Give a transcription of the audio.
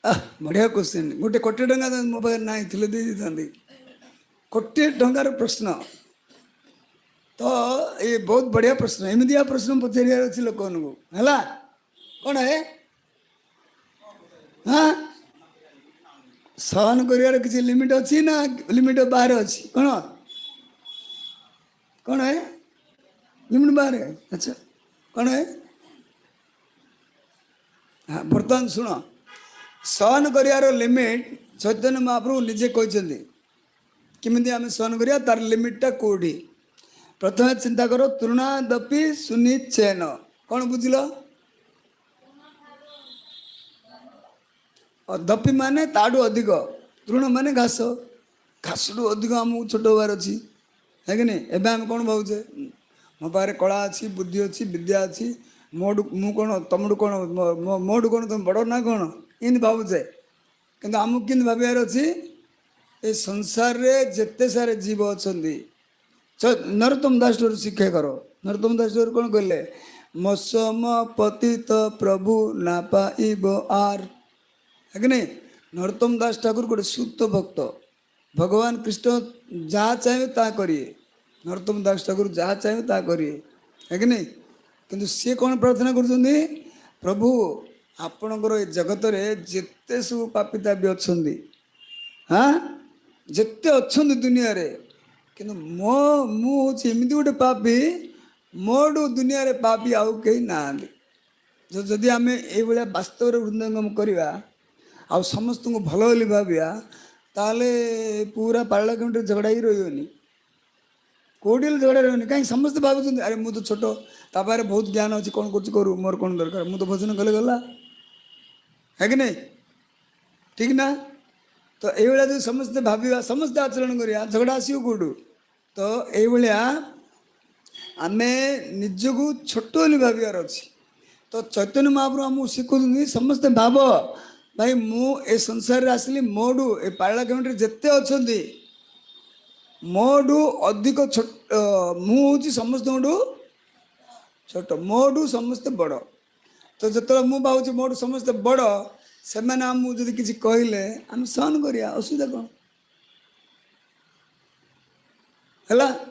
बढ़िया क्वेश्चन गोटे कोटी टंका मो पाखे ना दे दी कोटी टंकार प्रश्न तो ये बहुत बढ़िया प्रश्न एमती प्रश्न पचार अच्छे लोक है कौन है हाँ सहन कर किसी लिमिट अच्छी ना लिमिट बाहर अच्छी कौन कौन है लिमिट बाहर है अच्छा कौन है हाँ बर्तमान शुण सहन कर लिमिट चैतन्य महाप्रभु निजे कहते किमिति आम सहन करिया तार लिमिटा कोठी प्रथम चिंता करो तृणादपि सुनिचैन कौन बुझल दपी माने ताडू अधिक तृण माने घास घास टू अधिक आमको छोट होबार अच्छी है कि नहीं एवं आम कौन भावचे मो पाखे कला अच्छी बुद्धि अच्छी विद्या अच्छी मोडू मु कौन तुमठू कौन मोडू कौन तुम बड़ ना कौन इन भावचे कि आमको कि भाबार अच्छी ये संसार रे जिते सारे जीव अच्छा नरोत्तम दास शिक्षा करो नरोत्तम दास कौन कहले मसम पतित प्रभु ना पाइब आर है कि नहीं नरोत्तम दास ठाकुर गोटे शुद्ध भक्त भगवान कृष्ण जहाँ चाहिए ता करिए नरोत्तम दास ठाकुर जहाँ चाहिए ता करिए है कि नहीं किंतु सी कौन प्रार्थना कर प्रभु आपणकर ये जगत रे जिते सब पापिता भी अच्छा हाँ जिते अच्छा दुनिया रे किंतु मो मुझे गोटे पापी मोडू दुनिया रे पापी आउ कहीं ना जदि आम ये वास्तव हृदयंगम करवा आ समस्त को भल बोली भाविया ताले पूरा पाला कमिटी झगड़ा ही रही कौटी झगड़ा रही कहीं समस्त भावुं अरे मुझे तो छोट तापारे बहुत ज्ञान अच्छी कौन करूँ मोर कौन दरकार मुझे तो भजन कले गला है कि नहीं ठीक ना तो ये जो समस्ते भाविया समस्ते आचरण करिया झगड़ा आसो कौटू तो ये आम निजक छोट बोली भावार अच्छी तो चैतन्य महाप्रभु आमको शिखुं समस्ते भाव भाई मु ए संसार आसली मोडू ए पाला कमिटी जिते अच्छा मोडू अधिक छोट मुझे समस्त छोट मोडू समस्ते बड़ तो जो मु भावुँ मोडू समस्ते बड़ से मैंने आमको जब किसी कहले आम सहन करिया असुविधा कौन है